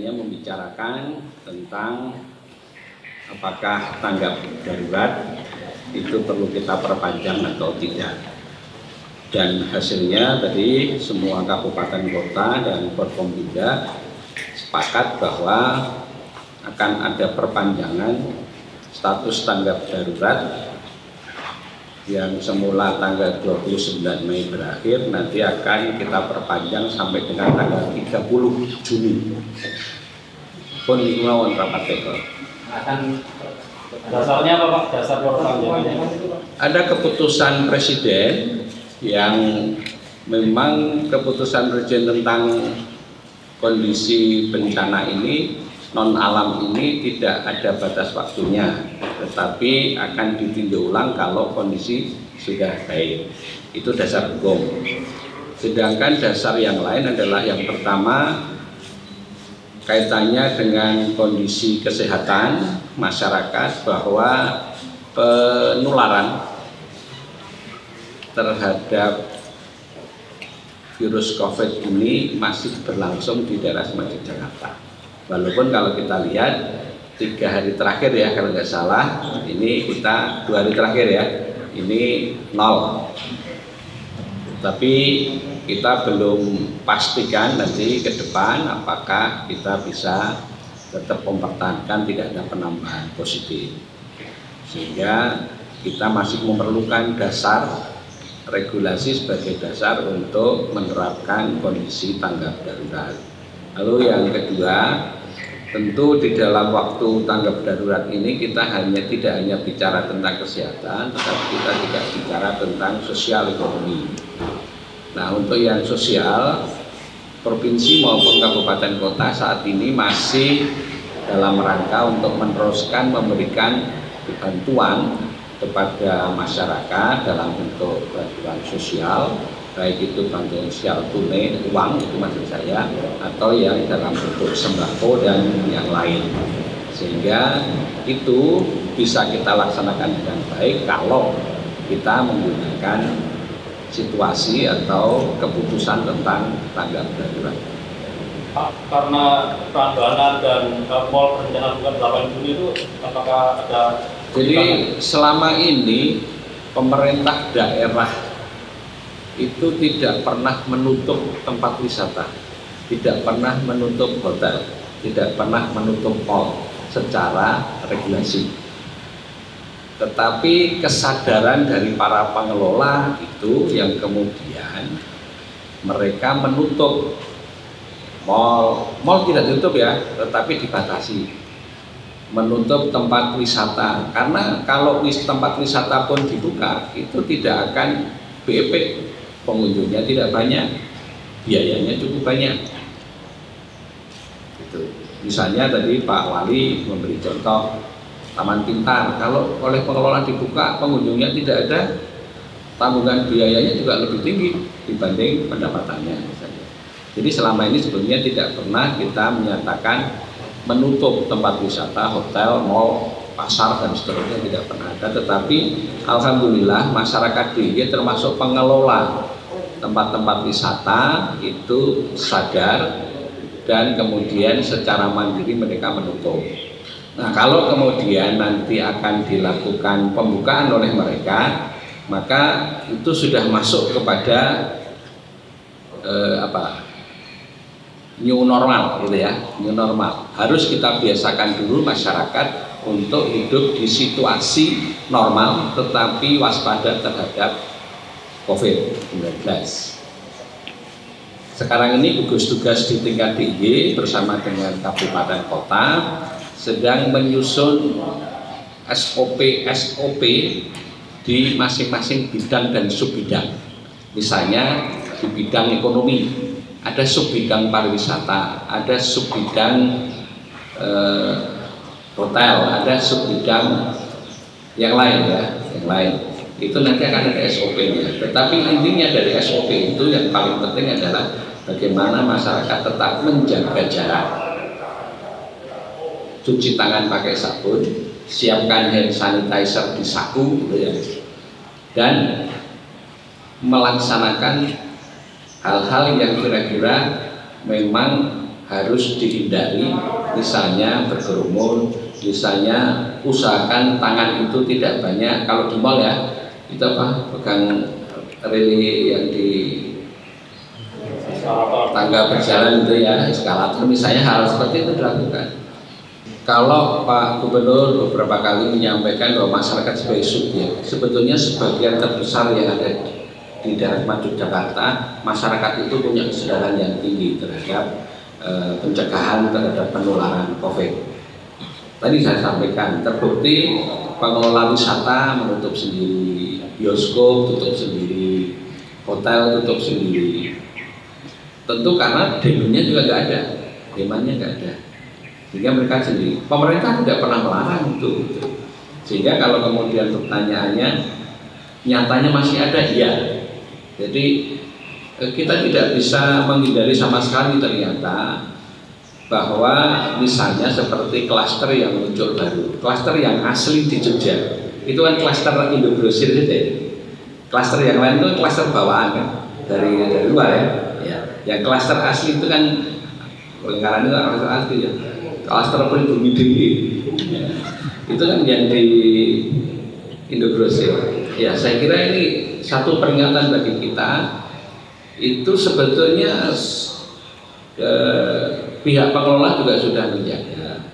Membicarakan tentang apakah tanggap darurat itu perlu kita perpanjang atau tidak. Dan hasilnya tadi semua kabupaten kota dan Forkompinda sepakat bahwa akan ada perpanjangan status tanggap darurat yang semula tanggal 29 Mei berakhir, nanti akan kita perpanjang sampai dengan tanggal 30 Juni. Pun melawan rapat teko. Akan dasarnya apa Pak? Dasar perpanjangannya? Ada keputusan Presiden yang memang keputusan Presiden tentang kondisi bencana ini, non alam ini tidak ada batas waktunya, tetapi akan ditinjau ulang kalau kondisi sudah baik. Itu dasar hukum. Sedangkan dasar yang lain adalah yang pertama kaitannya dengan kondisi kesehatan masyarakat, bahwa penularan terhadap virus COVID ini masih berlangsung di daerah Semarang Jakarta. Walaupun kalau kita lihat 3 hari terakhir ya, kalau nggak salah, ini kita 2 hari terakhir ya, ini 0. Tapi kita belum pastikan nanti ke depan apakah kita bisa tetap mempertahankan tidak ada penambahan positif, sehingga kita masih memerlukan dasar regulasi sebagai dasar untuk menerapkan kondisi tanggap darurat. Lalu yang kedua, tentu di dalam waktu tanggap darurat ini kita tidak hanya bicara tentang kesehatan, tetapi kita juga bicara tentang sosial ekonomi. Nah, untuk yang sosial, provinsi maupun kabupaten kota saat ini masih dalam rangka untuk meneruskan memberikan bantuan kepada masyarakat dalam bentuk bantuan sosial, baik itu bantuan sosial tunai, uang itu maksud saya, atau yang dalam bentuk sembako dan yang lain. Sehingga itu bisa kita laksanakan dengan baik kalau kita menggunakan situasi atau keputusan tentang tanggap darurat. Pak, karena Prambanan dan Mall rencana bukan 8 Juni itu apakah ada? Jadi selama ini pemerintah daerah itu tidak pernah menutup tempat wisata, tidak pernah menutup hotel, tidak pernah menutup mall secara regulasi. Tetapi kesadaran dari para pengelola itu yang kemudian mereka menutup mall tidak ditutup ya, tetapi dibatasi, menutup tempat wisata, karena kalau tempat wisata pun dibuka itu tidak akan BEP, pengunjungnya tidak banyak, biayanya cukup banyak. Gitu. Misalnya tadi Pak Wali memberi contoh Taman Pintar, kalau oleh pengelola dibuka pengunjungnya tidak ada, tanggungan biayanya juga lebih tinggi dibanding pendapatannya misalnya. Jadi selama ini sebetulnya tidak pernah kita menyatakan menutup tempat wisata, hotel, mall, pasar dan seterusnya, tidak pernah ada. Tetapi alhamdulillah masyarakat DIY termasuk pengelola tempat-tempat wisata itu sadar dan kemudian secara mandiri mereka menutup. Nah, kalau kemudian nanti akan dilakukan pembukaan oleh mereka, maka itu sudah masuk kepada new normal gitu ya, new normal. Harus kita biasakan dulu masyarakat untuk hidup di situasi normal tetapi waspada terhadap COVID-19. Sekarang ini gugus tugas di tingkat DIY bersama dengan kabupaten kota sedang menyusun SOP di masing-masing bidang dan subbidang. Misalnya di bidang ekonomi ada subbidang pariwisata, ada subbidang hotel, ada subbidang yang lain ya, yang lain. itu nanti akan ada SOP-nya. Tetapi intinya dari SOP itu yang paling penting adalah bagaimana masyarakat tetap menjaga jarak, cuci tangan pakai sabun, siapkan hand sanitizer di saku, gitu ya, dan melaksanakan hal-hal yang kira-kira memang harus dihindari, misalnya berkerumun, misalnya usahakan tangan itu tidak banyak. Kalau di mall ya, itu apa, pegang reli yang di tangga berjalan itu ya, eskalator misalnya, hal seperti itu dilakukan. Kalau Pak Gubernur beberapa kali menyampaikan bahwa masyarakat sebagai subjek, sebetulnya sebagian terbesar yang ada di daerah Yogyakarta, masyarakat itu punya kesadaran yang tinggi terhadap pencegahan terhadap penularan COVID. Tadi saya sampaikan, terbukti pengelola wisata menutup sendiri, bioskop tutup sendiri, hotel tutup sendiri. Tentu karena demandnya juga nggak ada, demandnya nggak ada, sehingga mereka sendiri. Pemerintah tidak pernah melarang itu. Sehingga kalau kemudian pertanyaannya, nyatanya masih ada, iya. Jadi kita tidak bisa menghindari sama sekali ternyata bahwa misalnya seperti klaster yang muncul baru, klaster yang asli di Jogja, itu kan klaster Indogrosir saja. Klaster yang lain itu klaster bawaan kan, dari luar ya. Yang klaster asli itu kan lingkaran itu klaster asli ya. Klaster Pribumi Dewi, itu kan yang di Indogrosir. Ya, saya kira ini satu peringatan bagi kita. Itu sebetulnya pihak pengelola juga sudah menjaga,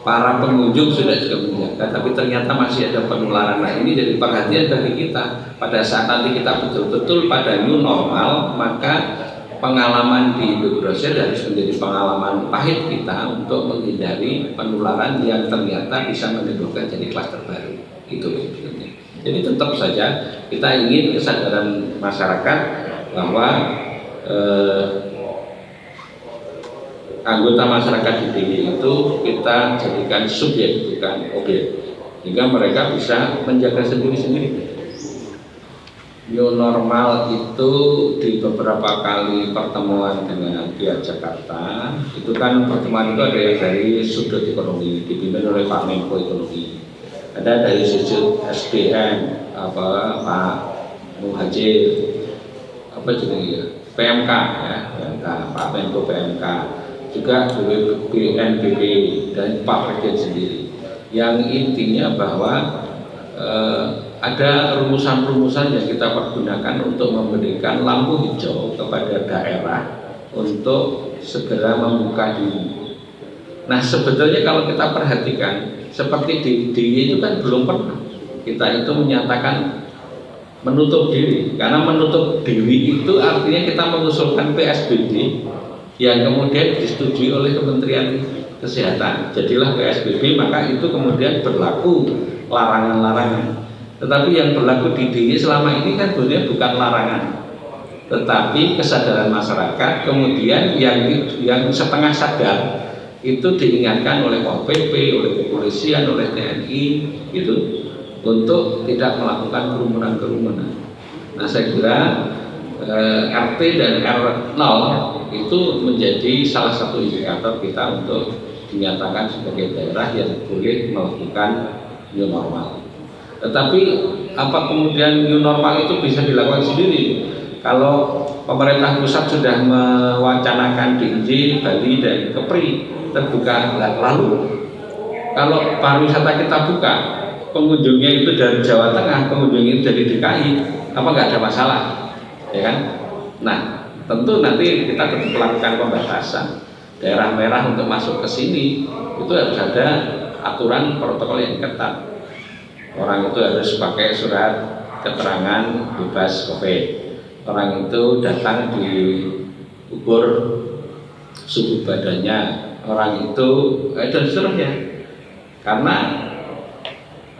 para pengunjung sudah juga menjaga, tapi ternyata masih ada penularan. Nah, ini jadi perhatian bagi kita. Pada saat nanti kita betul-betul pada new normal, maka pengalaman di Indogrosir harus menjadi pengalaman pahit kita untuk menghindari penularan yang ternyata bisa menimbulkan jadi klaster baru. Itu sebetulnya. Jadi tetap saja kita ingin kesadaran masyarakat bahwa anggota masyarakat di DIY itu kita jadikan subjek bukan objek, sehingga mereka bisa menjaga sendiri-sendiri. New normal itu di beberapa kali pertemuan dengan pihak Jakarta, itu kan pertemuan itu ada yang dari sudut ekonomi dipimpin oleh Pak Menko Ekonomi, ada dari sudut SDM Pak Muhajir, apa juga ya, PMK ya, PMK, Pak Menko PMK, juga BNPB dan Pak Presiden sendiri. Yang intinya bahwa ada rumusan-rumusan yang kita pergunakan untuk memberikan lampu hijau kepada daerah untuk segera membuka diri. Nah, sebetulnya kalau kita perhatikan seperti di DIY itu kan belum pernah kita itu menyatakan menutup diri, karena menutup diri itu artinya kita mengusulkan PSBB yang kemudian disetujui oleh Kementerian Kesehatan. Jadilah PSBB, maka itu kemudian berlaku larangan-larangan. Tetapi yang berlaku di DIY selama ini kan sebenarnya bukan larangan, tetapi kesadaran masyarakat kemudian yang setengah sadar itu diingatkan oleh Pol PP, oleh kepolisian, oleh TNI gitu, untuk tidak melakukan kerumunan-kerumunan. Nah, saya kira RT dan R0 itu menjadi salah satu indikator kita untuk dinyatakan sebagai daerah yang boleh melakukan new normal. Tetapi apa kemudian new normal itu bisa dilakukan sendiri? Kalau pemerintah pusat sudah mewacanakan DIY, Bali dan Kepri terbuka, lalu kalau pariwisata kita buka, pengunjungnya itu dari Jawa Tengah, pengunjungnya itu dari DKI, apa nggak ada masalah, ya kan? Nah, tentu nanti kita tetap melakukan pembatasan. Daerah merah untuk masuk ke sini itu harus ada aturan protokol yang ketat. Orang itu harus pakai surat keterangan bebas COVID. Orang itu datang diukur suhu badannya. Orang itu dan seterusnya. Karena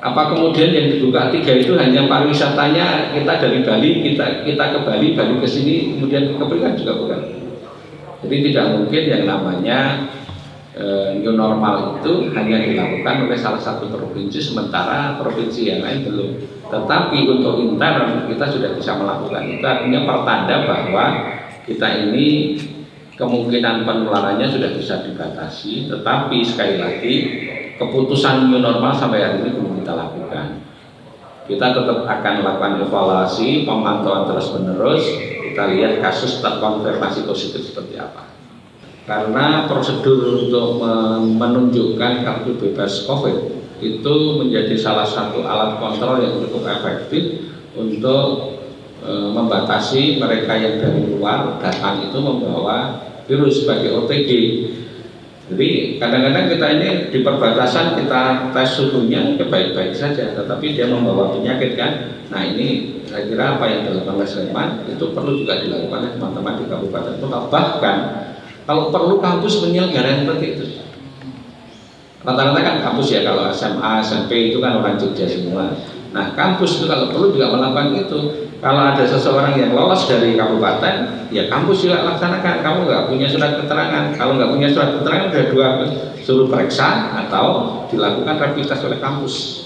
apa kemudian yang dibuka 3 itu hanya pariwisatanya kita dari Bali, kita ke Bali, Bali ke sini, kemudian ke Kepri juga bukan. Jadi tidak mungkin yang namanya new normal itu hanya dilakukan oleh salah satu provinsi, sementara provinsi yang lain belum. Tetapi untuk intern kita sudah bisa melakukan itu, artinya pertanda bahwa kita ini kemungkinan penularannya sudah bisa dibatasi. Tetapi sekali lagi keputusan new normal sampai hari ini belum kita lakukan. Kita tetap akan melakukan evaluasi, pemantauan terus-menerus. Kita lihat kasus terkonfirmasi positif seperti apa. Karena prosedur untuk menunjukkan kartu bebas COVID itu menjadi salah satu alat kontrol yang cukup efektif untuk membatasi mereka yang dari luar datang itu membawa virus sebagai OTG. Jadi kadang-kadang kita ini di perbatasan kita tes suhunya baik-baik saja, tetapi dia membawa penyakit kan. Nah ini saya kira apa yang dilakukan oleh Sleman itu perlu juga dilakukan oleh teman-teman di kabupaten kota. Bahkan kalau perlu kampus menyelenggarakan seperti itu. Rata-rata kan kampus ya, kalau SMA, SMP itu kan orang Jogja semua. Nah kampus itu kalau perlu juga melakukan itu. Kalau ada seseorang yang lolos dari kabupaten, ya kampus juga laksanakan. Kamu nggak punya surat keterangan, kalau nggak punya surat keterangan ada dua, suruh periksa atau dilakukan rapid test oleh kampus.